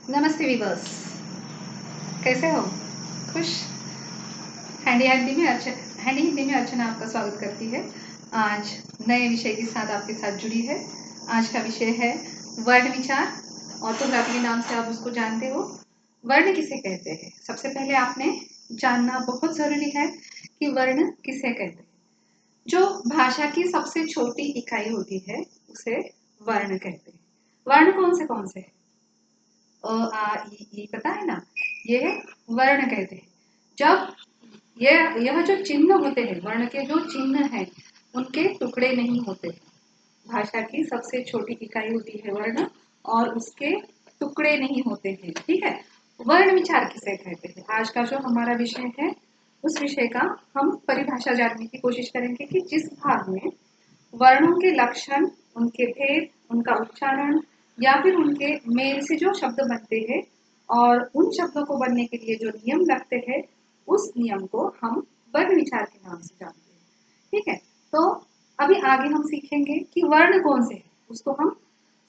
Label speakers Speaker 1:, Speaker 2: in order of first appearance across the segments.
Speaker 1: नमस्ते वीवर्स, कैसे हो? खुश? हैंडी हिंदी में अर्चना आपका स्वागत करती है। आज नए विषय के साथ आपके साथ जुड़ी है। आज का विषय है वर्ण विचार। ऑर्थोग्राफी के नाम से आप उसको जानते हो। वर्ण किसे कहते हैं? सबसे पहले आपने जानना बहुत जरूरी है कि वर्ण किसे कहते हैं। जो भाषा की सबसे छोटी इकाई होती है उसे वर्ण कहते हैं। वर्ण कौन से है? अ आ ई पता है ना, ये वर्ण कहते हैं। जब यह जो चिन्ह होते हैं, वर्ण के जो चिन्ह हैं उनके टुकड़े नहीं होते। भाषा की सबसे छोटी इकाई होती है वर्ण, और उसके टुकड़े नहीं होते हैं। ठीक है, वर्ण विचार किसे कहते हैं? आज का जो हमारा विषय है उस विषय का हम परिभाषा जानने की कोशिश करेंगे कि जिस भाग में वर्णों के लक्षण, उनके भेद, उनका उच्चारण या फिर उनके मेल से जो शब्द बनते हैं और उन शब्दों को बनने के लिए जो नियम लगते हैं, उस नियम को हम वर्ण विचार के नाम से जानते हैं। ठीक है, तो अभी आगे हम सीखेंगे कि वर्ण कौन से हैं। उसको हम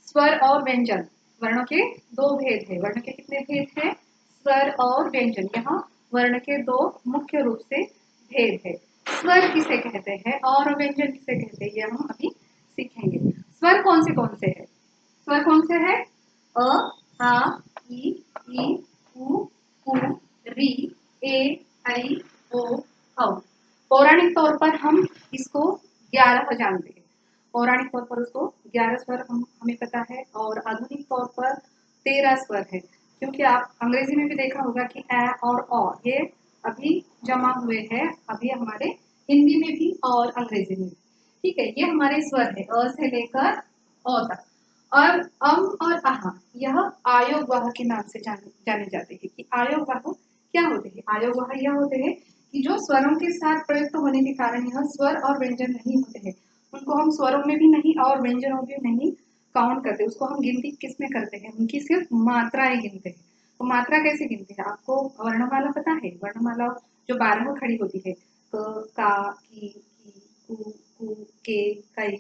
Speaker 1: स्वर और व्यंजन, वर्णों के दो भेद है। वर्ण के कितने भेद हैं? स्वर और व्यंजन। यहाँ वर्ण के दो मुख्य रूप से भेद है। स्वर किसे कहते हैं और व्यंजन किसे कहते हैं, ये हम अभी सीखेंगे। स्वर कौन से है? स्वर कौन से है? अ, आ, ई, उ, री, ए, ऐ, ओ, औ। पौराणिक तौर पर हम इसको 11 जानते हैं। पौराणिक तौर पर उसको 11 स्वर हमें पता है, और आधुनिक तौर पर 13 स्वर है। क्योंकि आप अंग्रेजी में भी देखा होगा कि ए और ओ ये अभी जमा हुए हैं, अभी हमारे हिंदी में भी और अंग्रेजी में भी। ठीक है, ये हमारे स्वर है अ से लेकर अ तक। और अम और आह यह आयोगवाह के नाम से जाने जाते हैं। कि आयोगवाह क्या होते हैं? आयोगवाह यह होते हैं कि जो स्वरों के साथ प्रयुक्त होने के कारण यह स्वर और व्यंजन नहीं होते हैं, उनको हम स्वरों में भी नहीं और व्यंजनों में नहीं काउंट करते। उसको हम गिनती किस में करते हैं? उनकी सिर्फ मात्राएं गिनते हैं। तो मात्रा कैसे गिनते हैं? आपको वर्णमाला पता है? वर्णमाला जो 12 खड़ी होती है, क, का, की, कु, कु, के, कई,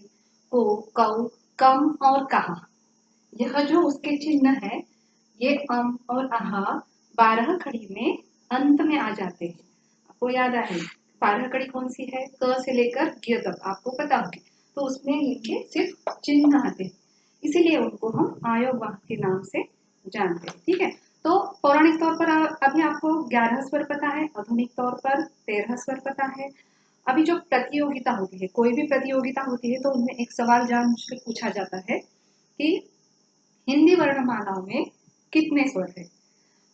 Speaker 1: को, कौ, कम और कहा। यह जो उसके चिन्ह है, ये अम और आहा 12 खड़ी में अंत में आ जाते हैं। आपको याद है 12 कड़ी कौन सी है? क से लेकर ग तक आपको पता होगी। तो उसमें इनके सिर्फ चिन्ह आते हैं, इसीलिए उनको हम आयोगवाह के नाम से जानते हैं। ठीक है, तो पौराणिक तौर पर अभी आपको 11 स्वर पता है, आधुनिक तौर पर 13 स्वर पता है। अभी जो प्रतियोगिता होती है, कोई भी प्रतियोगिता होती है, तो उनमें एक सवाल जानबूझकर पूछा जाता है कि हिंदी वर्णमालाओं में कितने स्वर है।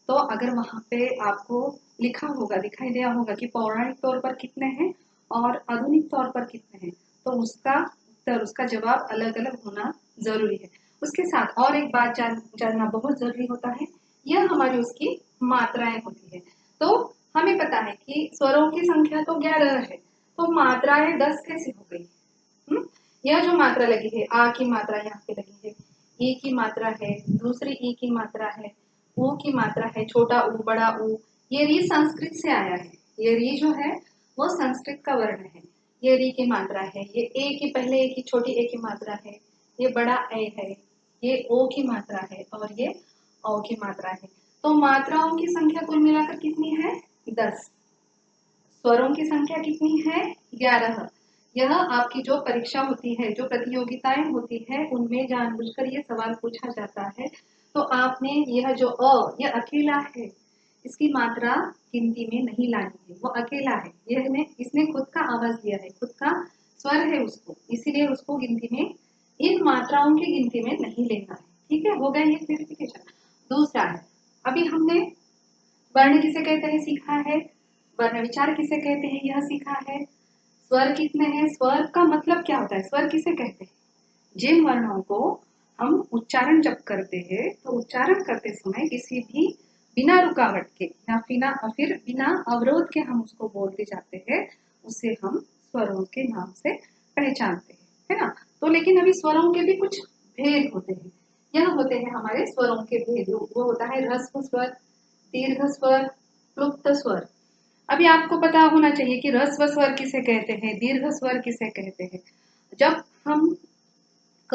Speaker 1: तो अगर वहां पे आपको लिखा होगा, दिखाई दिया होगा कि पौराणिक तौर पर कितने हैं और आधुनिक तौर पर कितने हैं, तो उसका उत्तर, उसका जवाब अलग अलग होना जरूरी है। उसके साथ और एक बात जानना बहुत जरूरी होता है, यह हमारी उसकी मात्राएं होती है। तो हमें पता है कि स्वरों की संख्या तो 11 है, तो मात्राएं 10 कैसे हो गई? यह जो मात्रा लगी है, आ की मात्रा यहाँ पे लगी है, ई की मात्रा है, दूसरी ई की मात्रा है, ऊ की मात्रा है, छोटा ऊ, बड़ा ऊ। ये री संस्कृत से आया है। ये री जो है वो संस्कृत का वर्ण है। ये री की मात्रा है। ये ए की, पहले ए की, छोटी ए की मात्रा है। ये बड़ा ए है। ये ओ की मात्रा है और ये औ की मात्रा है। तो मात्राओं की संख्या कुल मिलाकर कितनी है? 10। स्वरों की संख्या कितनी है? 11। यह आपकी जो परीक्षा होती है, जो प्रतियोगिताएं होती है, उनमें जानबूझकर ये सवाल पूछा जाता है। तो आपने यह जो यह अकेला है, इसकी मात्रा गिनती में नहीं लानी है। वो अकेला है, इसने खुद का आवाज दिया है, खुद का स्वर है उसको, इसीलिए उसको गिनती में, इन मात्राओं की गिनती में नहीं लेना है। ठीक है, हो गया ये क्लियरिफिकेशन। दूसरा है, अभी हमने वर्ण किसे कहते हैं सीखा है, वर्ण विचार किसे कहते हैं यह सीखा है। स्वर कितने हैं? स्वर का मतलब क्या होता है? स्वर किसे कहते हैं? जिन वर्णों को हम उच्चारण जब करते हैं, तो उच्चारण करते समय किसी भी बिना रुकावट के या फिर बिना अवरोध के हम उसको बोलते जाते हैं, उसे हम स्वरों के नाम से पहचानते हैं, है ना। तो लेकिन अभी स्वरों के भी कुछ भेद होते हैं। यह होते हैं हमारे स्वरों के भेद। वो होता है ह्रस्व स्वर, दीर्घ स्वर, क्लुप्त स्वर। अभी आपको पता होना चाहिए कि ह्रस्व स्वर किसे कहते हैं, दीर्घ स्वर किसे कहते हैं। जब हम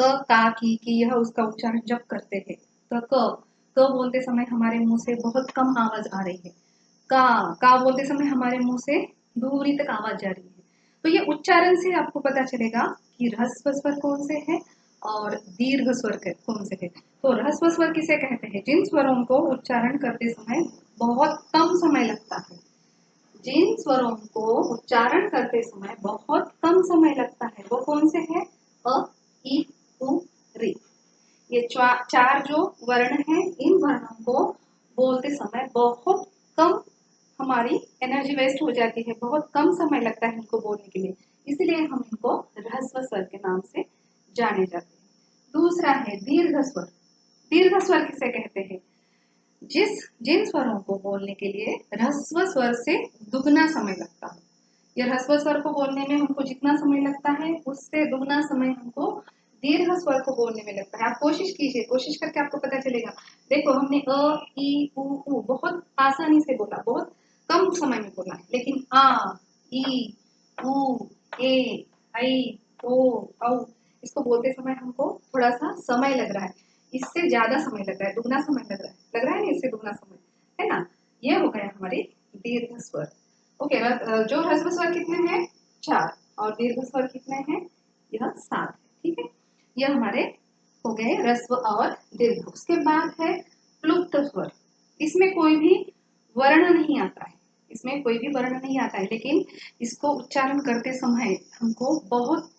Speaker 1: क, का, की यह उसका उच्चारण जब करते हैं, तो क, क बोलते समय हमारे मुंह से बहुत कम आवाज आ रही है। का बोलते समय हमारे मुंह से दूरी तक आवाज जा रही है। तो ये उच्चारण से आपको पता चलेगा कि ह्रस्व स्वर कौन से है और दीर्घ स्वर कौन से है। तो ह्रस्व स्वर किसे कहते हैं? जिन स्वरों को उच्चारण करते समय बहुत कम समय लगता है। जिन स्वरों को उच्चारण करते समय बहुत कम समय लगता है वो कौन से है? अ, ई, उ, री। ये चार जो वर्ण हैं, इन वर्णों को बोलते समय बहुत कम हमारी एनर्जी वेस्ट हो जाती है, बहुत कम समय लगता है इनको बोलने के लिए, इसलिए हम इनको ह्रस्व स्वर के नाम से जाने जाते हैं। दूसरा है दीर्घ स्वर। दीर्घ स्वर किसे कहते हैं? जिन स्वरों को बोलने के लिए ह्रस्व स्वर से दुगना समय लगता है। ये ह्रस्व स्वर को बोलने में हमको जितना समय लगता है उससे दुगना समय हमको दीर्घ स्वर को बोलने में लगता है। आप कोशिश कीजिए, कोशिश करके आपको पता चलेगा। देखो हमने अ, ई, उ बहुत आसानी से बोला, बहुत कम समय में बोला है, लेकिन आ, ई, उ, ए, ऐ, ओ, औ इसको बोलते समय हमको थोड़ा सा समय लग रहा है, इससे ज्यादा समय लग रहा है, दुगना समय लग रहा है ना, इससे दुगना समय है ना। ये हो गया हमारे दीर्घ स्वर। ओके, जो ह्रस्व स्वर कितने हैं? 4 और दीर्घ स्वर कितने हैं? यह 7 है। ठीक है, यह हमारे हो गए ह्रस्व और दीर्घ। उसके बाद है प्लुप्त स्वर। इसमें कोई भी वर्ण नहीं आता है, इसमें कोई भी वर्ण नहीं आता है, लेकिन इसको उच्चारण करते समय हमको बहुत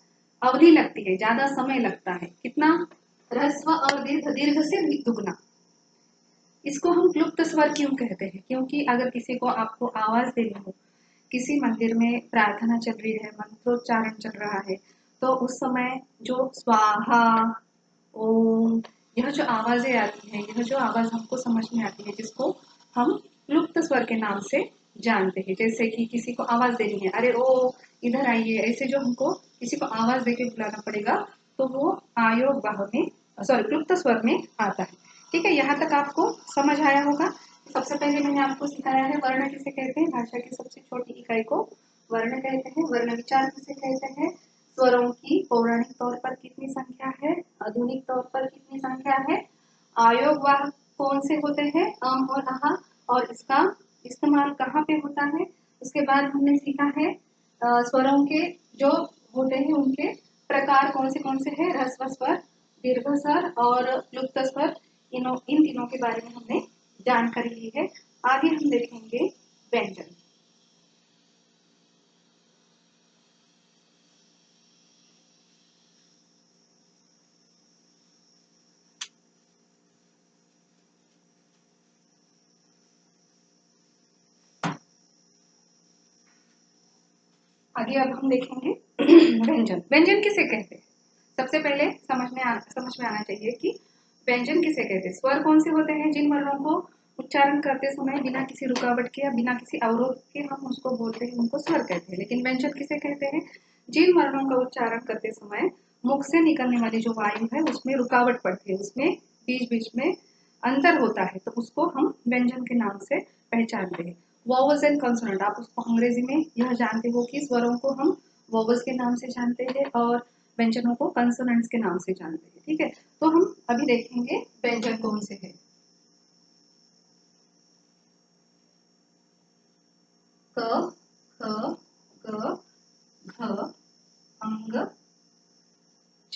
Speaker 1: अवधि लगती है, ज्यादा समय लगता है। कितना? ह्रस्व और दीर्घ, दीर्घ से दुगना। इसको हम क्लुप्त स्वर क्यों कहते हैं? क्योंकि अगर किसी को आपको आवाज देनी हो, किसी मंदिर में प्रार्थना चल रही है, मंत्रोच्चारण चल रहा है, तो उस समय जो स्वाहा, ओम, यह जो आवाजें आती हैं, यह जो आवाज हमको समझ में आती है, जिसको हम क्लुप्त स्वर के नाम से जानते हैं। जैसे कि किसी को आवाज देनी है, अरे ओ इधर आइए, ऐसे जो हमको किसी को आवाज देके बुलाना पड़ेगा, तो वो आयोग बाह में, सॉरी, क्लुप्त स्वर में आता है। ठीक है, यहाँ तक आपको समझ आया होगा। सबसे पहले मैंने आपको सिखाया है वर्ण किसे कहते हैं। भाषा की सबसे छोटी इकाई को वर्ण कहते हैं। वर्ण विचार किसे कहते हैं? स्वरों की पौराणिक तौर पर कितनी संख्या है, आधुनिक तौर पर कितनी संख्या है, आयोग वाहक कौन से होते हैं, अम और आहा, और इसका इस्तेमाल कहाँ पे होता है। उसके बाद हमने सीखा है स्वरों के जो होते हैं उनके प्रकार कौन से हैं, ह्रस्व स्वर, दीर्घ स्वर और लुप्त स्वर। इन तीनों के बारे में हमने जानकारी ली है। आगे हम देखेंगे व्यंजन। आगे अब हम देखेंगे व्यंजन। व्यंजन किसे कहते हैं? सबसे पहले समझ में आना चाहिए कि व्यंजन किसे कहते हैं। स्वर कौन से होते हैं जिन वर्णों को उच्चारण करते समय बिना किसी रुकावट के या बिना किसी अवरोध के हम उसको बोलते हैं, उनको स्वर कहते हैं। लेकिन व्यंजन किसे कहते हैं? जिन वर्णों का उच्चारण करते समय मुख से निकलने वाली जो वायु है उसमें रुकावट पड़ती है, उसमें बीच बीच में अंतर होता है, तो उसको हम व्यंजन के नाम से पहचानते हैं। वॉवल्स एंड कॉन्सोनेंट, आप उसको अंग्रेजी में यह जानते हो कि स्वरों को हम वॉवल्स के नाम से जानते हैं और व्यंजनों को कंसोनेंट्स के नाम से जानते हैं। ठीक है, तो हम अभी देखेंगे व्यंजन कौन से है। क, ख, ग, घ, अंग, च,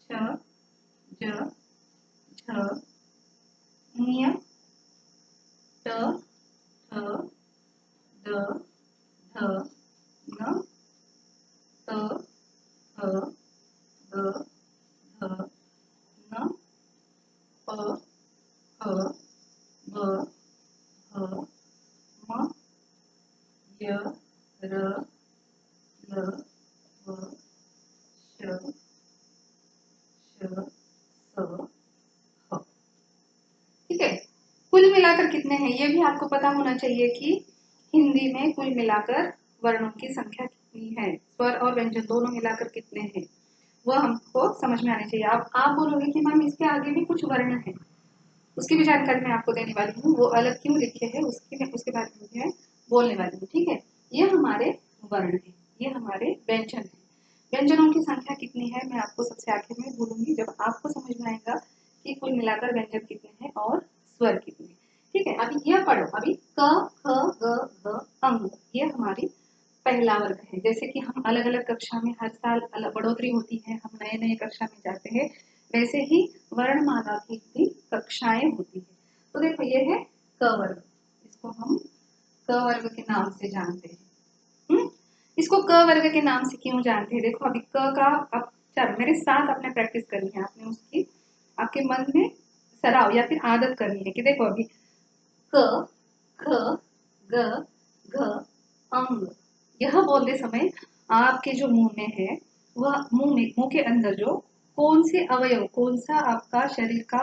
Speaker 1: छ, ज, झ, ञ, ट, ठ, ड, ढ, न, त, थ, ग, ध, न, प, ह, ब, ह, म, य, र, ल, व, श, श, स, ह। ठीक है, कुल मिलाकर कितने हैं ये भी आपको पता होना चाहिए कि हिंदी में कुल मिलाकर वर्णों की संख्या कितनी है, स्वर और व्यंजन दोनों मिलाकर कितने हैं, वह हमको समझ में आना चाहिए। आप बोलोगे कि मैम इसके आगे भी कुछ वर्ण है, उसकी भी जानकारी मैं आपको देने वाली हूँ, वो अलग क्यों लिखे हैं उसके बारे में मैं बोलने वाली हूँ। ठीक है, ये हमारे वर्ण है, ये हमारे व्यंजन है। व्यंजनों की संख्या कितनी है मैं आपको सबसे आखिर में बोलूंगी, जब आपको समझ में आएगा कि कुल मिलाकर व्यंजन कितने हैं और स्वर कितने हैं। ठीक है, अभी यह पढ़ो, अभी क ख ग घ अंग, ये हमारी पहला वर्ग है। जैसे कि हम अलग अलग कक्षा में हर साल अलग बढ़ोतरी होती है, हम नए नए कक्षा में जाते हैं, वैसे ही वर्णमाला की भी कक्षाएं होती है। तो देखो ये है क वर्ग, इसको हम क वर्ग के नाम से जानते हैं। इसको क वर्ग के नाम से क्यों जानते हैं? देखो अभी क का, अब चलो मेरे साथ आपने प्रैक्टिस करनी है, आपने उसकी आपके मन में सराव या फिर आदत करनी है कि देखो अभी क ख ग घ अंग, यह बोलते समय आपके जो मुंह में है, वह मुंह के अंदर जो कौन से अवयव, कौन सा आपका शरीर का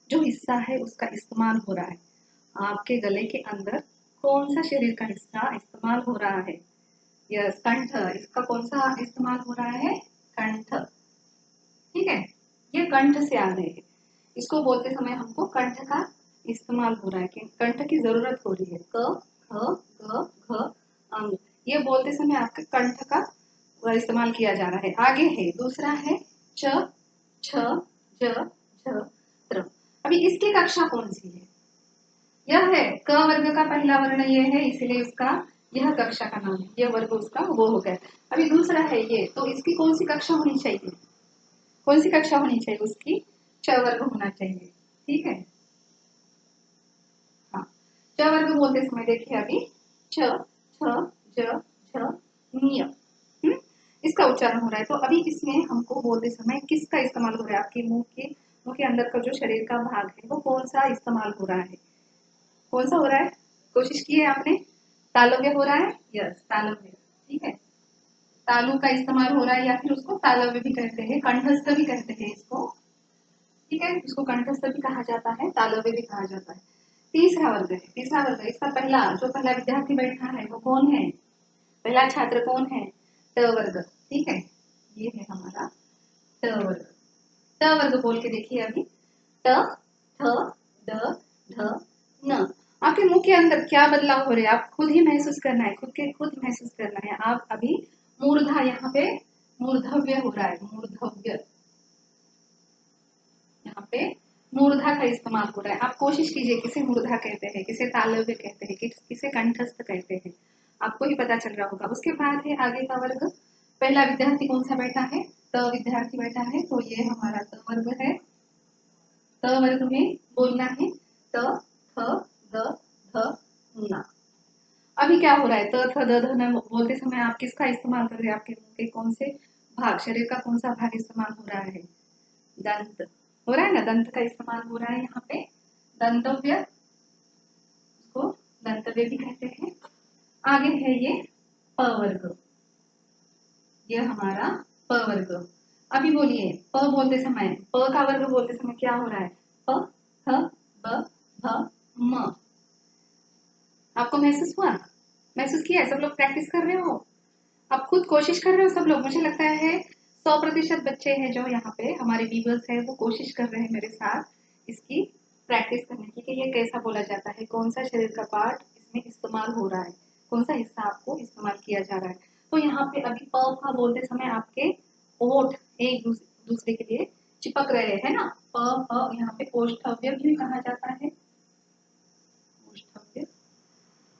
Speaker 1: जो हिस्सा है उसका इस्तेमाल हो रहा है, आपके गले के अंदर कौन सा शरीर का हिस्सा इस्तेमाल हो रहा है? यस, कंठ, इसका कौन सा इस्तेमाल हो रहा है? कंठ। ठीक है, ये कंठ से आ रहे हैं, इसको बोलते समय हमको कंठ का इस्तेमाल हो रहा है, कि कंठ की जरूरत हो रही है। क ख ग घ अंग, ये बोलते समय आपके कंठ का इस्तेमाल किया जा रहा है। आगे है दूसरा है च छ ज झ त्र। अभी इसकी कक्षा कौन सी है? यह है क वर्ग का पहला वर्ण, ये है, इसलिए उसका यह कक्षा का नाम है, यह वर्ग उसका वो हो गया। अभी दूसरा है ये, तो इसकी कौन सी कक्षा होनी चाहिए? कौन सी कक्षा होनी चाहिए? उसकी च वर्ग होना चाहिए। ठीक है, हाँ, च वर्ग बोलते समय देखिए अभी छ छ ज झ ञ, इसका उच्चारण हो रहा है। तो अभी इसमें हमको बोलते समय किसका इस्तेमाल हो रहा है? आपके मुंह के अंदर का जो शरीर का भाग है वो कौन सा इस्तेमाल हो रहा है? कौन सा हो रहा है? कोशिश की है आपने? तालव्य हो रहा है? यस, तालव्य। ठीक है, तालु का इस्तेमाल हो रहा है, या फिर उसको तालव्य भी कहते हैं, कंठस्थ भी कहते हैं इसको। ठीक है, इसको कंठस्थ भी कहा जाता है, तालव्य भी कहा जाता है। तीसरा वर्ग है, तीसरा वर्ग, इसका पहला विद्यार्थी बैठा है वो कौन है? पहला छात्र कौन है? ट वर्ग। ठीक है, ये है हमारा ट वर्ग। ट वर्ग बोल के देखिए अभी ट ठ ड ढ न। आपके मुंह के अंदर क्या बदलाव हो रहे हैं? आप खुद ही महसूस करना है, खुद महसूस करना है। आप अभी मूर्धा, यहाँ पे मूर्धव्य हो रहा है, मूर्धव्य, यहाँ पे मूर्धा का इस्तेमाल हो रहा है। आप कोशिश कीजिए, किसे मूर्धा कहते हैं, किसे तालव्य कहते हैं, किसे कंठस्थ कहते हैं, आपको ही पता चल रहा होगा। उसके बाद है आगे का वर्ग, पहला विद्यार्थी कौन सा बैठा है? त विद्यार्थी बैठा है, तो ये हमारा त वर्ग है। त वर्ग में बोलना है त थ द ध न। अभी क्या हो रहा है? त थ द ध न बोलते समय आप किसका इस्तेमाल कर रहे हैं? आपके मुंह के कौन से भाग, शरीर का कौन सा भाग इस्तेमाल हो रहा है? दंत हो रहा है ना, दंत का इस्तेमाल हो रहा है यहाँ पे। दंतव्य, उसको दंतव्य भी कहते हैं। आगे है ये प वर्ग, ये हमारा प वर्ग। अभी बोलिए प बोलते समय, प का वर्ग बोलते समय क्या हो रहा है? प थ ब भ म। आपको महसूस हुआ? महसूस किया? सब लोग प्रैक्टिस कर रहे हो? आप खुद कोशिश कर रहे हो सब लोग? मुझे लगता है 100% बच्चे हैं जो यहाँ पे हमारे व्यूअर्स है, वो कोशिश कर रहे हैं मेरे साथ इसकी प्रैक्टिस करने की, कि ये कैसा बोला जाता है, कौन सा शरीर का पार्ट इसमें इस्तेमाल हो रहा है, कौन सा हिस्सा आपको इस्तेमाल किया जा रहा है। तो यहाँ पे अभी प का बोलते समय आपके ओठ एक दूसरे के लिए चिपक रहे हैं ना, प प, यहाँ पे ओष्ठव्य भी कहा जाता है, ओष्ठव्य।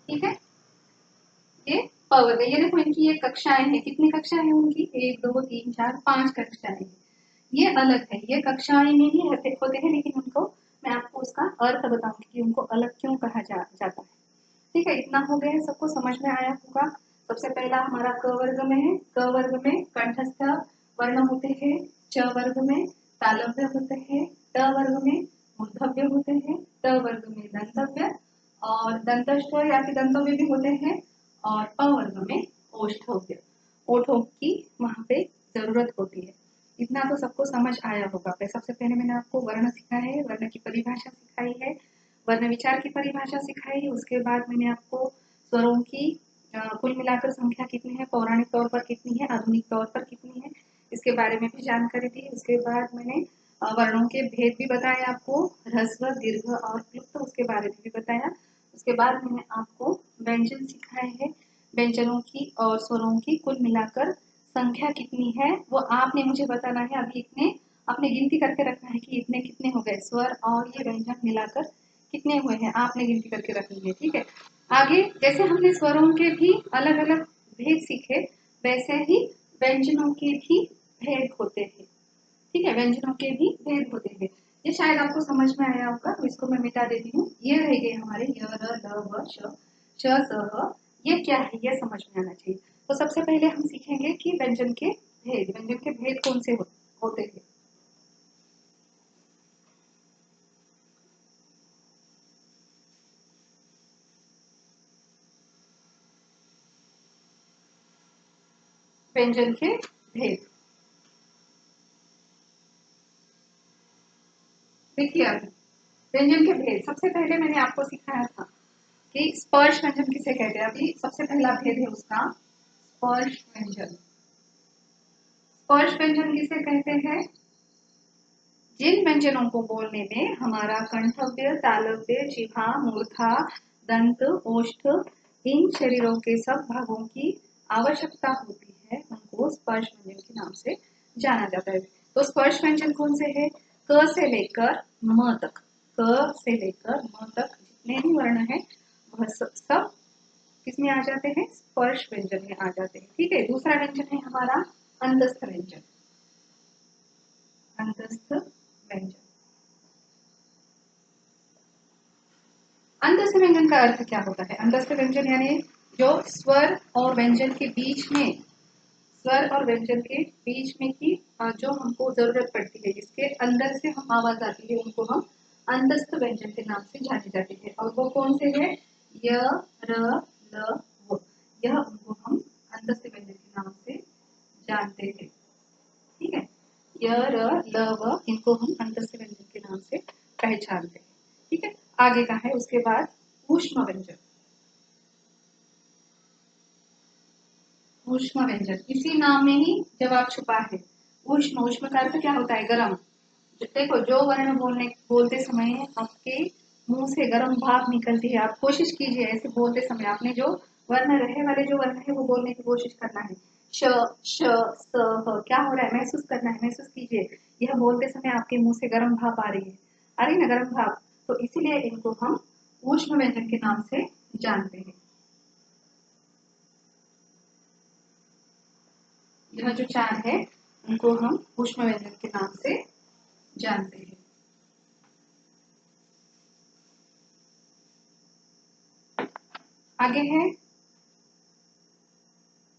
Speaker 1: ठीक है, ये पावर है। ये देखो इनकी ये कक्षाएं हैं, कितनी कक्षाएं हैं उनकी? 1 2 3 4 5 कक्षाएं हैं। ये अलग है, ये कक्षाएं में ही होते हैं, लेकिन उनको मैं आपको उसका अर्थ बताऊंगी कि उनको अलग क्यों कहा जाता है। ठीक है, इतना हो गया है, सबको समझ में आया होगा। सबसे पहला हमारा क वर्ग में है, क वर्ग में कंठस्थ वर्ण होते हैं, च वर्ग में तालव्य होते हैं, ट वर्ग में मूर्धव्य होते हैं, त वर्ग में दंतव्य और दंतस्थ या फिर दंतव्य भी होते हैं, और प वर्ग में ओष्ठव्य, ओठों की वहां पे जरूरत होती है। इतना तो सबको समझ आया होगा। सबसे पहले मैंने आपको वर्ण सिखाया है, वर्ण की परिभाषा सिखाई है, वर्ण विचार की परिभाषा सिखाई है। उसके बाद मैंने आपको स्वरों की कुल मिलाकर संख्या कितनी है, पौराणिक तौर पर कितनी है, आधुनिक तौर पर कितनी है, इसके बारे में भी जानकारी दी। उसके बाद मैंने वर्णों के भेद भी बताए आपको, ह्रस्व दीर्घ और क्लुप्त, उसके बारे में भी बताया। उसके बाद मैंने आपको व्यंजन सिखाए हैं, व्यंजनों की और स्वरों की कुल मिलाकर संख्या कितनी है वो आपने मुझे बताना है। अभी इतने आपने गिनती करके रखना है कि इतने कितने हो गए, स्वर और ये व्यंजन मिलाकर कितने हुए हैं, आपने गिनती करके रखनी है। ठीक है, आगे जैसे हमने स्वरों के भी अलग अलग भेद सीखे, वैसे ही व्यंजनों के भी भेद होते हैं। ठीक है, व्यंजनों के भी भेद होते हैं। ये शायद आपको समझ में आया होगा, तो इसको मैं मिटा देती हूँ। ये रह गए हमारे य, र, ल, व, श, स, ह। ये क्या है, ये समझ में आना चाहिए। तो सबसे पहले हम सीखेंगे कि व्यंजन के भेद, व्यंजन के भेद कौन से होते हैं। व्यंजन के भेद देखिए, अभी व्यंजन के भेद सबसे पहले मैंने आपको सिखाया था कि स्पर्श व्यंजन किसे कहते हैं। अभी सबसे पहला भेद है उसका स्पर्श व्यंजन। स्पर्श व्यंजन किसे कहते हैं? जिन व्यंजनों को बोलने में हमारा कंठव्य, तालव्य, जिह्वा, मूर्धा, दंत, ओष्ठ इन शरीरों के सब भागों की आवश्यकता होती है, उनको स्पर्श व्यंजन के नाम से जाना जाता है। तो स्पर्श व्यंजन कौन से है? क से लेकर म तक, क से लेकर म तक जितने भी वर्ण है वह सब किसमें आ जाते हैं? स्पर्श व्यंजन में आ जाते हैं। ठीक है, दूसरा व्यंजन है हमारा अंतस्थ व्यंजन। अंतस्थ व्यंजन, अंतस्थ व्यंजन का अर्थ क्या होता है? अंतस्थ व्यंजन यानी जो स्वर और व्यंजन के बीच में, स्वर और व्यंजन के बीच में की जो हमको जरूरत पड़ती है, जिसके अंदर से हम आवाज आती है, उनको हम अंतस्थ व्यंजन के नाम से जाने जाते हैं। और वो कौन से है? य, र, ल, व। यह उनको हम अंतस्थ व्यंजन के नाम से जानते हैं। ठीक है, य, र, ल, व इनको हम अंतस्थ व्यंजन के नाम से पहचानते हैं। ठीक है, आगे का है उसके बाद ऊष्म व्यंजन। ऊष्म व्यंजन इसी नाम में ही जवाब छुपा है। ऊष्म, ऊष्म का अर्थ क्या होता है? गर्म। देखो, जो वर्ण बोलते समय आपके मुंह से गर्म भाप निकलती है, आप कोशिश कीजिए ऐसे बोलते समय आपने जो वर्ण रहे वाले जो वर्ण है वो बोलने की कोशिश करना है। श, श, स, ह। क्या हो रहा है? महसूस करना है, महसूस कीजिए। यह बोलते समय आपके मुंह से गर्म भाप आ रही है, आ रही ना गर्म भाप। तो इसीलिए इनको हम ऊष्म व्यंजन के नाम से जानते हैं। यह जो चार है उनको हम ऊष्म व्यंजन के नाम से जानते हैं। आगे है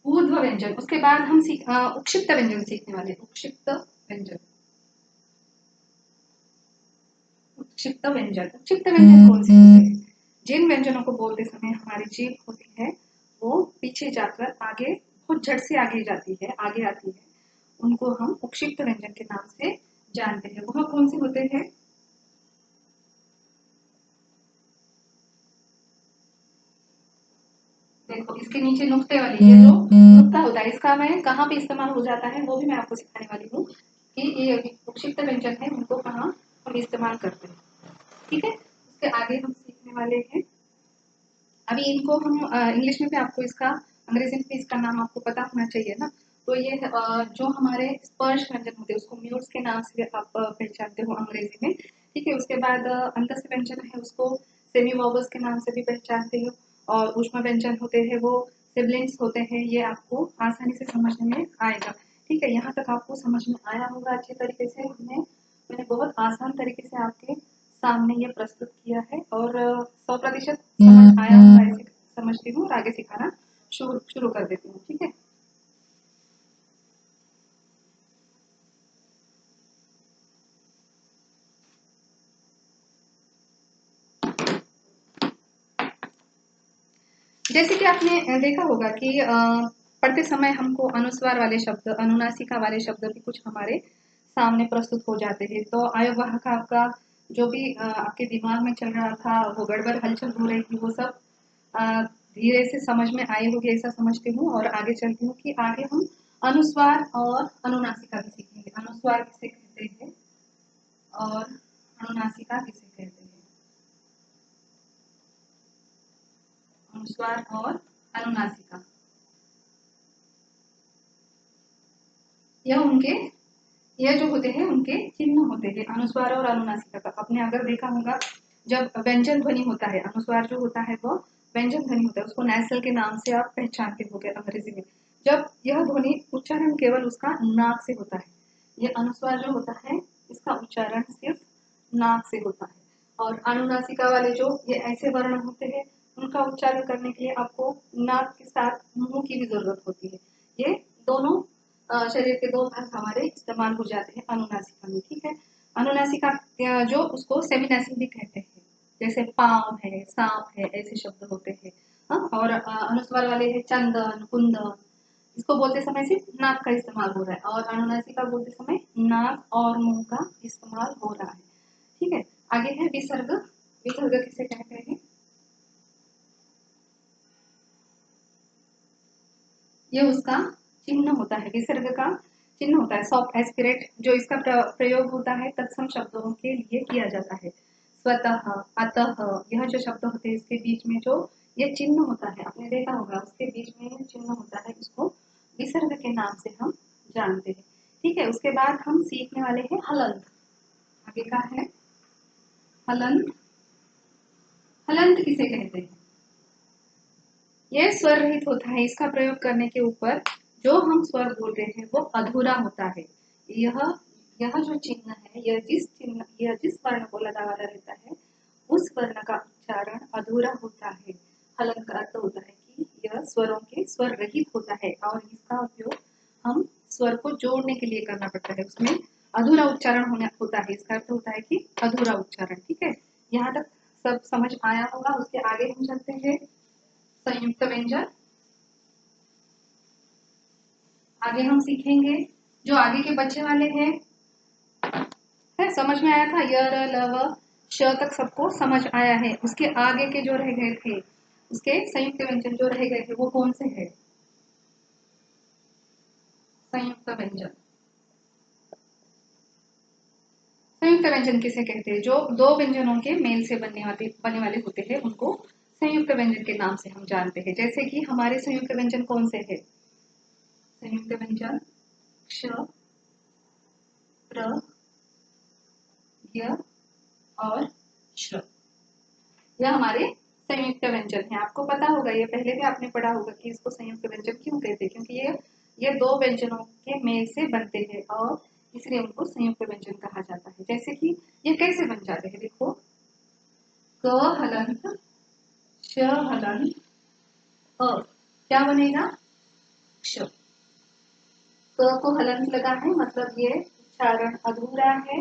Speaker 1: ऊर्ध्व व्यंजन। उसके बाद हम उक्षिप्त व्यंजन सीखने वाले। उक्षिप्त व्यंजन, उक्षिप्त व्यंजन, उक्षिप्त व्यंजन कौन से होते हैं? जिन व्यंजनों को बोलते समय हमारी जीभ होती है वो पीछे जाकर आगे, बहुत झट से आगे जाती है, आगे आती है, उनको हम उक्षिप्त व्यंजन के नाम से जानते हैं। वह कौन से होते हैं? देखो, इसके नीचे नुक्ते वाली, ये जो नुक्ता होता है इसका मैं कहाँ पे इस्तेमाल हो जाता है वो भी मैं आपको सिखाने वाली हूँ कि ये विक्षिप्त व्यंजन है उनको कहाँ हम इस्तेमाल करते हैं। ठीक है, उसके आगे हम सीखने वाले हैं। अभी इनको हम इंग्लिश में भी आपको इसका, अंग्रेजी में भी इसका नाम आपको पता होना चाहिए ना। तो ये जो हमारे स्पर्श व्यंजन होते हैं उसको म्यूट्स के नाम से आप पहचानते हो अंग्रेजी में। ठीक है, उसके बाद अंतस्थ व्यंजन है उसको सेमी वोवल्स के नाम से भी पहचानते हो। और ऊष्म व्यंजन होते हैं वो सिबलिंग्स होते हैं, ये आपको आसानी से समझने में आएगा। ठीक है, यहाँ तक आपको समझ में आया होगा अच्छे तरीके से। मैंने बहुत आसान तरीके से आपके सामने ये प्रस्तुत किया है और 100% समझ आया होगा ऐसे समझती हूँ, और आगे सिखाना शुरू शुरू कर देती हूँ। ठीक है, जैसे कि आपने देखा होगा कि पढ़ते समय हमको अनुस्वार वाले शब्द, अनुनासिका वाले शब्द भी कुछ हमारे सामने प्रस्तुत हो जाते हैं। तो आयोवाहक आपका जो भी आपके दिमाग में चल रहा था, वो गड़बड़ हलचल हो रही थी, वो सब धीरे से समझ में आई होगी ऐसा समझती हूँ। और आगे चलती हूँ कि आगे हम अनुस्वार और अनुनासिका भी सीखेंगे। अनुस्वार किसे कहते हैं और अनुनासिका किसे कहते हैं? अनुस्वार और अनुनासिका, यह उनके, यह जो होते होते हैं उनके चिन्ह होते हैं अनुस्वार और अनुनासिका का। आपने अगर देखा होगा जब व्यंजन ध्वनि होता है, अनुस्वार जो होता है वो व्यंजन ध्वनि होता है, उसको नेसल के नाम से आप पहचानते होगे अंग्रेजी में। जब यह ध्वनि उच्चारण केवल उसका नाक से होता है, ये अनुस्वार जो होता है इसका उच्चारण सिर्फ नाक से होता है। और अनुनासिका वाले जो ये ऐसे वर्ण होते हैं उनका उच्चारण करने के लिए आपको नाक के साथ मुंह की भी जरूरत होती है। ये दोनों शरीर के दो भाग हमारे इस्तेमाल हो जाते हैं अनुनासिका में, ठीक है। अनुनासिका जो उसको सेमिनासिक भी कहते हैं, जैसे पाँव है, सांप है, ऐसे शब्द होते हैं। और अनुस्वार वाले है चंदन, कुंदन, इसको बोलते समय सिर्फ नाक का इस्तेमाल हो रहा है, और अनुनासिका बोलते समय नाक और मुंह का इस्तेमाल हो रहा है, ठीक है। आगे है विसर्ग। विसर्ग किसे कहते हैं? ये उसका चिन्ह होता है, विसर्ग का चिन्ह होता है। सॉफ्ट एस्पिरेट जो इसका प्रयोग होता है तत्सम शब्दों के लिए किया जाता है। स्वतः, अतः, यह जो शब्द होते हैं इसके बीच में जो ये चिन्ह होता है, आपने देखा होगा उसके बीच में चिन्ह होता है, इसको विसर्ग के नाम से हम जानते हैं, ठीक है। उसके बाद हम सीखने वाले हैं हलंत। आगे का है हलंत। हलंत किसे कहते हैं? यह स्वर रहित होता है, इसका प्रयोग करने के ऊपर जो हम स्वर बोल रहे हैं वो अधूरा होता है। यह जो चिन्ह है, यह जिस वर्ण को लगा वाला रहता है उस वर्ण का उच्चारण अधूरा होता है। हलंत का अर्थ होता है कि यह स्वरों के स्वर रहित होता है और इसका उपयोग हम स्वर को जोड़ने के लिए करना पड़ता है, उसमें अधूरा उच्चारण होता है, इसका अर्थ होता है कि अधूरा उच्चारण, ठीक है। यहाँ तक सब समझ आया होगा। उसके आगे हम चलते हैं संयुक्त व्यंजन। आगे हम सीखेंगे जो आगे के बच्चे वाले हैं, है समझ में आया था? य र ल व श तक सबको समझ आया है। उसके आगे के जो रह गए थे, उसके संयुक्त व्यंजन जो रह गए थे वो कौन से है? संयुक्त व्यंजन। संयुक्त व्यंजन किसे कहते हैं? जो दो व्यंजनों के मेल से बनने वाले होते हैं उनको संयुक्त व्यंजन के नाम से हम जानते हैं। जैसे कि हमारे संयुक्त व्यंजन कौन से है? संयुक्त व्यंजन क्ष, प्र, य और श, यह हमारे संयुक्त व्यंजन है। आपको पता होगा, ये पहले भी आपने पढ़ा होगा कि इसको संयुक्त व्यंजन क्यों कहते हैं, क्योंकि ये दो व्यंजनों के मेल से बनते हैं और इसलिए उनको संयुक्त व्यंजन कहा जाता है। जैसे कि ये कैसे बन जाते हैं, देखो क हलंत, श हलंत, अ, क्या बनेगा? क्ष। क को हलंत लगा है मतलब ये उच्चारण अधूरा है।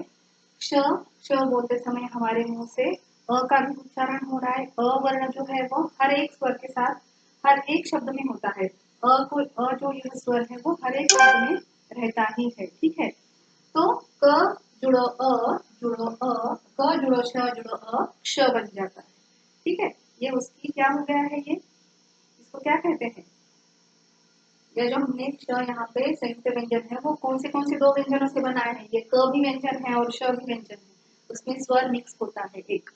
Speaker 1: क्ष, क्ष बोलते समय हमारे मुंह से अ का भी उच्चारण हो रहा है। अ वर्ण जो है वो हर एक स्वर के साथ हर एक शब्द में होता है। जो यह स्वर है वो हर एक शब्द में रहता ही है, ठीक है। तो क जुड़ो अ जुड़ो अ, क जुड़ो श जुड़ो अ, क्ष बन जाता है, ठीक है। ये उसकी क्या हो गया है, ये इसको क्या कहते हैं? ये जो हमने श यहाँ पे संयुक्त व्यंजन है वो कौन से दो व्यंजनों से बनाया है? ये क भी व्यंजन है और श भी व्यंजन है, उसमें स्वर मिक्स होता है एक,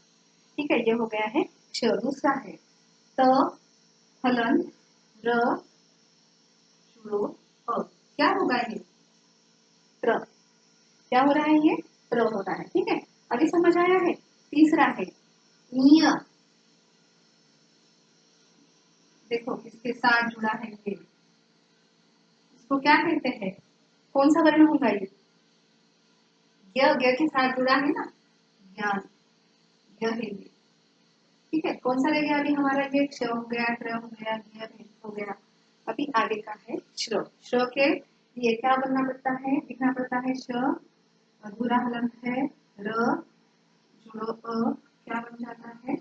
Speaker 1: ठीक है। ये हो गया है श। दूसरा है त हलंत, र जुड़ो अ, क्या होगा ये? त्र। क्या हो रहा है? ये त्र हो रहा है, ठीक है। अभी समझ आया है? तीसरा है निय। देखो इसके साथ जुड़ा है ये, इसको क्या कहते हैं? कौन सा वर्ण होगा ये? य के साथ जुड़ा है ना, ज्ञान, यह है ये, ठीक है। कौन सा रह गया अभी हमारा? ये क्ष हो गया, त्र हो गया, हो गया। अभी आगे का है श्र। श्र के लिए क्या बनना पड़ता है, लिखना पड़ता है? श अधूरा हलंत है, र जुड़ो अ, क्या बन जाता है?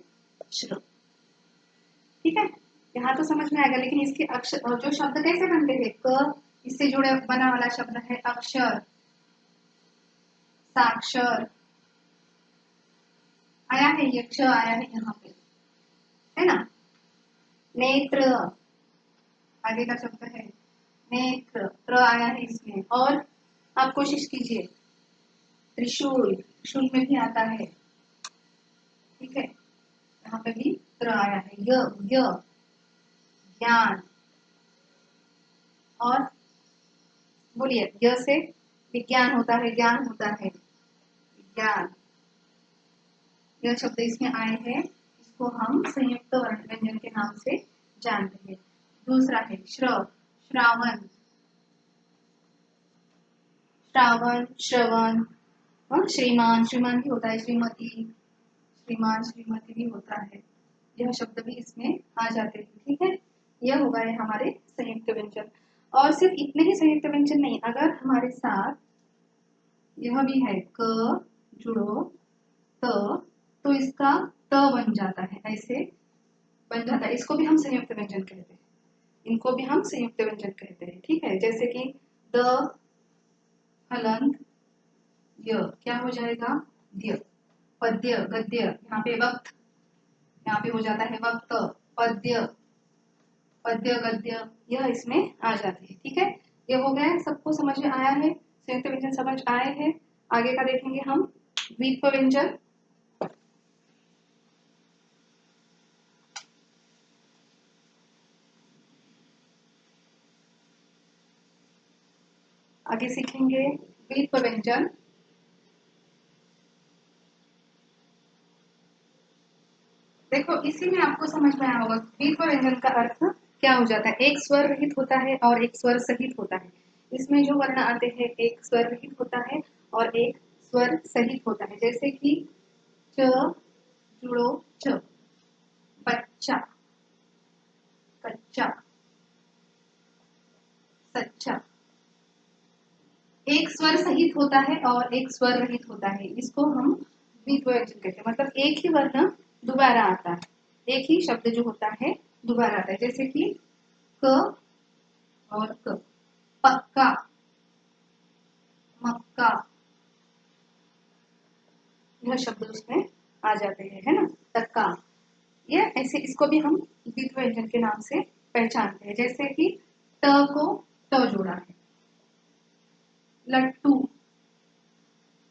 Speaker 1: श्र, ठीक है। यहाँ तो समझ में आएगा, लेकिन इसके अक्षर जो शब्द कैसे बनते हैं? क इससे जुड़े बना वाला शब्द है अक्षर, साक्षर, आया है ये क्ष आया है यहाँ पे, है ना। नेत्र, आगे का शब्द है नेत्र, प्र आया है इसमें। और आप कोशिश कीजिए, त्रिशूल, त्रिशूल में भी आता है, ठीक है। यहाँ पे भी त्र आया है। य ज्ञान, और बोलिए य से विज्ञान होता है, ज्ञान होता है, विज्ञान। यह शब्द इसमें आए हैं, इसको हम संयुक्त वर्ण व्यंजन के नाम से जानते हैं। दूसरा है श्रव, श्रावण, श्रावण, श्रवण। श्रीमान, श्रीमान भी होता है, श्रीमती, श्रीमान, श्रीमती भी होता है। यह शब्द भी इसमें आ जाते हैं। ठीक है, यह हो गए हमारे संयुक्त व्यंजन। और सिर्फ इतने ही संयुक्त व्यंजन नहीं, अगर हमारे साथ यह भी है क जुड़ो त, तो इसका त बन जाता है, ऐसे बन जाता है। इसको भी हम संयुक्त व्यंजन कहते हैं, इनको भी हम संयुक्त व्यंजन कहते हैं। ठीक है, जैसे कि द हलंत य, क्या हो जाएगा द्य। पद्य, गद्य, यहाँ पे वक्त, यहाँ पे हो जाता है वक्त। पद्य, पद्य, गद्य, यह इसमें आ जाते हैं। ठीक है, ये हो गया, सबको समझ में आया है, संयुक्त व्यंजन समझ आए हैं। आगे का देखेंगे हम द्वित्व व्यंजन। आगे सीखेंगे द्वित्व व्यंजन। देखो, इसी में आपको समझ में आया होगा द्वित्व व्यंजन का अर्थ क्या हो जाता है। एक स्वर रहित होता है और एक स्वर सहित होता है। इसमें जो वर्ण आते हैं, एक स्वर रहित होता है और एक स्वर सहित होता है। जैसे कि च जुड़ो च, बच्चा, कच्चा, सच्चा। एक स्वर सहित होता है और एक स्वर रहित होता है, इसको हम द्वित्व व्यंजन कहते हैं। मतलब एक ही वर्ण दोबारा आता है, एक ही शब्द जो होता है दोबारा आता है। जैसे कि क और क, पक्का, मक्का, यह शब्द उसमें आ जाते हैं, है ना। तक्का, ये ऐसे, इसको भी हम द्वित्व व्यंजन के नाम से पहचानते हैं। जैसे कि त को त जोड़ा है, लट्टू,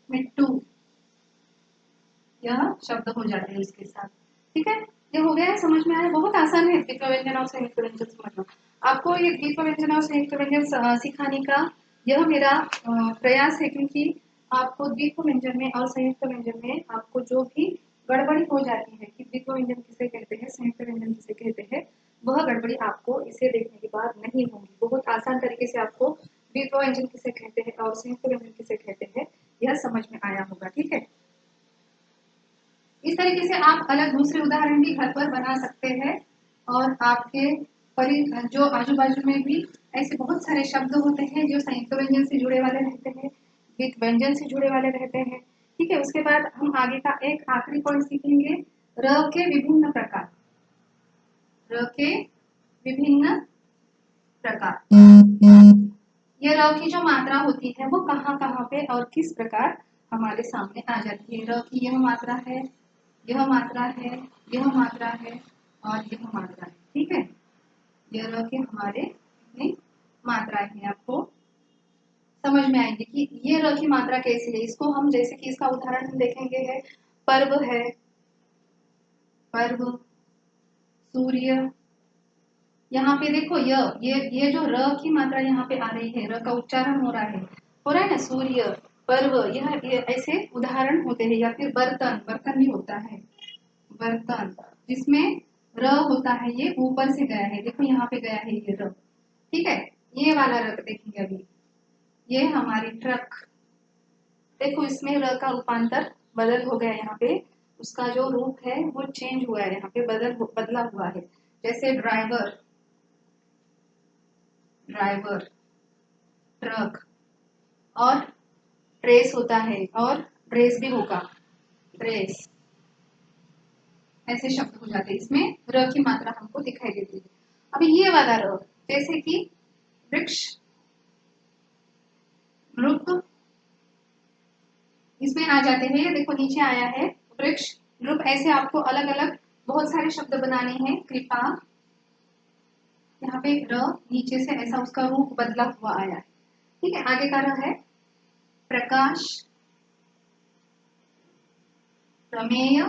Speaker 1: मिट्टू, यह शब्द हो जाते हैं इसके साथ। ठीक है, ये हो गया है, समझ में आया। बहुत आसान है द्वित्व व्यंजन और संयुक्त व्यंजन समझना। आपको ये द्वित्व व्यंजन और संयुक्त व्यंजन सिखाने का यह मेरा प्रयास है, क्योंकि आपको द्वित्व व्यंजन में और संयुक्त व्यंजन में आपको जो भी गड़बड़ी हो जाती है कि द्वित्व व्यंजन किसे कहते हैं, संयुक्त व्यंजन किसे कहते हैं, वह गड़बड़ी आपको इसे देखने के बाद नहीं होगी। बहुत आसान तरीके से आपको द्वित्व व्यंजन किसे कहते हैं और संयुक्त व्यंजन किसे कहते हैं यह समझ में आया होगा। ठीक है, इस तरीके से आप अलग दूसरे उदाहरण भी घर पर बना सकते हैं। और आपके जो आजू बाजू में भी ऐसे बहुत सारे शब्द होते हैं जो संयुक्त व्यंजन से जुड़े वाले रहते हैं, द्वित्व व्यंजन से जुड़े वाले रहते हैं। ठीक है, उसके बाद हम आगे का एक आखिरी पॉइंट सीखेंगे, र के विभिन्न प्रकार। र के विभिन्न प्रकार, ये र की जो मात्रा होती है वो कहाँ कहाँ पे और किस प्रकार हमारे सामने आ जाती है। र की यह मात्रा है, यह मात्रा है, यह मात्रा है और यह मात्रा है। ठीक है, यह र के हमारे कितनी मात्राएं हैं, आपको समझ में आएंगे कि ये र की मात्रा कैसी है। इसको हम, जैसे कि इसका उदाहरण हम देखेंगे है, पर्व है, पर्व, सूर्य। यहाँ पे देखो ये जो र की मात्रा यहाँ पे आ रही है, र का उच्चारण हो रहा है ना, सूर्य, पर्व, ये ऐसे उदाहरण होते हैं। या फिर बर्तन, बर्तन भी होता है, बर्तन, जिसमें र होता है, ये ऊपर से गया है, देखो यहाँ पे गया है ये र। ठीक है, ये वाला र देखेंगे अभी, ये हमारी ट्रक, देखो इसमें र का रूपांतर बदल हो गया, यहाँ पे उसका जो रूप है वो चेंज हुआ है, यहाँ पे बदला हुआ है। जैसे ड्राइवर, ड्राइवर, ट्रक, और ट्रेस होता है, और ड्रेस भी होगा, ड्रेस, ऐसे शब्द हो जाते हैं। इसमें र की मात्रा हमको दिखाई देती है। अभी ये वाला र, जैसे कि वृक्ष, नृप, इसमें आ जाते हैं। देखो नीचे आया है वृक्ष, नृप, ऐसे आपको अलग अलग बहुत सारे शब्द बनाने हैं। कृपा, यहाँ पे र नीचे से ऐसा उसका रूप बदला हुआ आया है। ठीक है, आगे का र है प्रकाश, प्रमेय,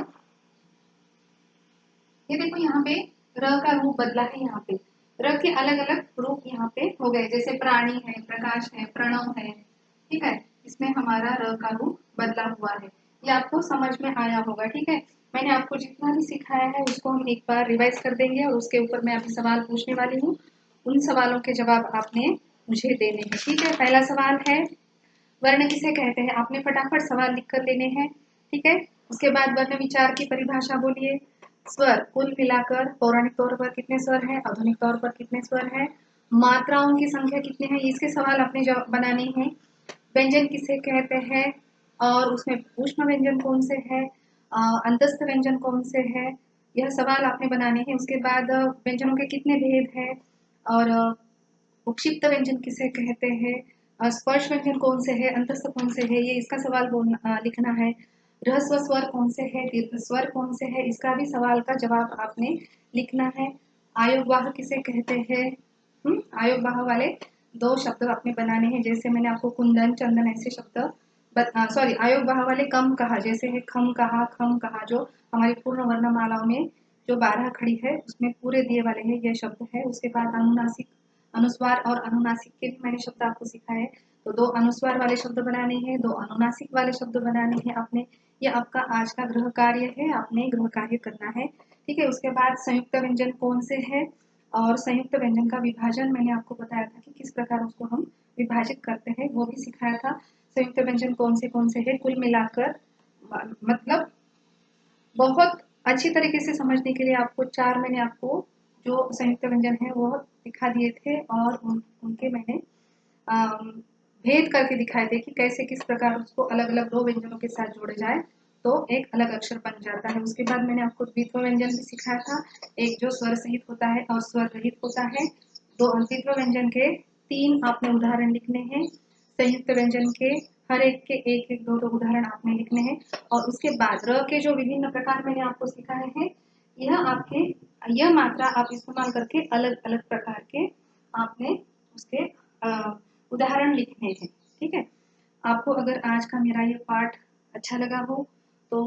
Speaker 1: ये देखो यहाँ पे र का रूप बदला है, यहाँ पे र के अलग अलग रूप यहाँ पे हो गए। जैसे प्राणी है, प्रकाश है, प्रणव है, ठीक है। इसमें हमारा र का रूप बदला हुआ है। ये आपको समझ में आया होगा। ठीक है, मैंने आपको जितना भी सिखाया है उसको हम एक बार रिवाइज कर देंगे और उसके ऊपर मैं अभी सवाल पूछने वाली हूँ। उन सवालों के जवाब आपने मुझे देने हैं। ठीक है, पहला सवाल है वर्ण किसे कहते हैं। आपने फटाफट सवाल लिख कर लेने हैं। ठीक है, उसके बाद वर्ण विचार की परिभाषा बोलिए। स्वर कुल मिलाकर पौराणिक तौर पर कितने स्वर हैं, आधुनिक तौर पर कितने स्वर हैं, मात्राओं की संख्या कितनी है, इसके सवाल आपने बनाने हैं। व्यंजन किसे कहते हैं और उसमें ऊष्म व्यंजन कौन से है, अंतस्थ व्यंजन कौन से है, यह सवाल आपने बनाने हैं। उसके बाद व्यंजनों के कितने भेद हैं और उपक्षिप्त व्यंजन किसे कहते हैं, स्पर्श व्यंजन कौन से है, अंतस्थ कौन से है, ये इसका सवाल लिखना है। ह्रस्व स्वर कौन से है, दीर्घ स्वर कौन से है, इसका भी सवाल का जवाब आपने लिखना है। आयोगवाह किसे कहते हैं, आयोगवाह वाले दो शब्द आपने बनाने हैं। जैसे मैंने आपको कुंदन चंदन ऐसे शब्द सॉरी आयोगवाह वाले कम कहा, जैसे है खम कहा, खम कहा, जो हमारी पूर्ण वर्णमालाओं में जो 12 खड़ी है उसमें पूरे दिए वाले हैं ये शब्द है। उसके बाद अनुनासिक, अनुस्वार और अनुनासिक के भी मैंने शब्द आपको सिखाए हैं। तो 2 अनुस्वार वाले शब्द बनाने हैं, 2 अनुनासिक वाले शब्द बनाने हैं आपने। ये आपका आज का गृह कार्य है, आपने गृह कार्य करना है। ठीक है, उसके बाद संयुक्त व्यंजन कौन से है और संयुक्त व्यंजन का विभाजन मैंने आपको बताया था कि किस प्रकार उसको हम विभाजित करते हैं, वो भी सिखाया था। संयुक्त व्यंजन कौन से है, कुल मिलाकर मतलब बहुत अच्छी तरीके से समझने के लिए आपको 4 मैंने आपको जो संयुक्त व्यंजन है वो दिखा दिए थे और उनके मैंने भेद करके दिखाए थे कि कैसे किस प्रकार उसको अलग अलग 2 व्यंजनों के साथ जोड़े जाए तो एक अलग अक्षर बन जाता है। उसके बाद मैंने आपको द्वित्व व्यंजन भी सिखाया था, एक जो स्वर सहित होता है और स्वर रहित होता है। द्वित्व व्यंजन के 3 आपने उदाहरण लिखने हैं, संयुक्त व्यंजन के हर एक के एक एक दो उदाहरण आपने लिखने हैं। और उसके बाद र के जो विभिन्न प्रकार मैंने आपको सिखाए हैं, यह मात्रा आप इस्तेमाल करके अलग अलग प्रकार के आपने उसके उदाहरण लिखने हैं। ठीक है, आपको अगर आज का मेरा ये पाठ अच्छा लगा हो तो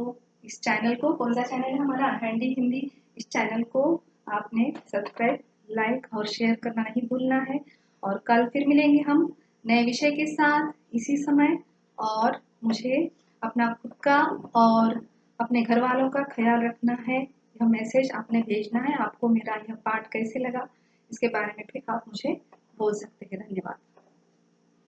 Speaker 1: इस चैनल को, कौन सा चैनल है हमारा, हैंडी हिंदी, इस चैनल को आपने सब्सक्राइब, लाइक और शेयर करना नहीं भूलना है। और कल फिर मिलेंगे हम नए विषय के साथ इसी समय। और मुझे अपना खुद का और अपने घर वालों का ख्याल रखना है। यह मैसेज आपने भेजना है, आपको मेरा यह पाठ कैसे लगा इसके बारे में भी आप मुझे बोल सकते हैं। धन्यवाद।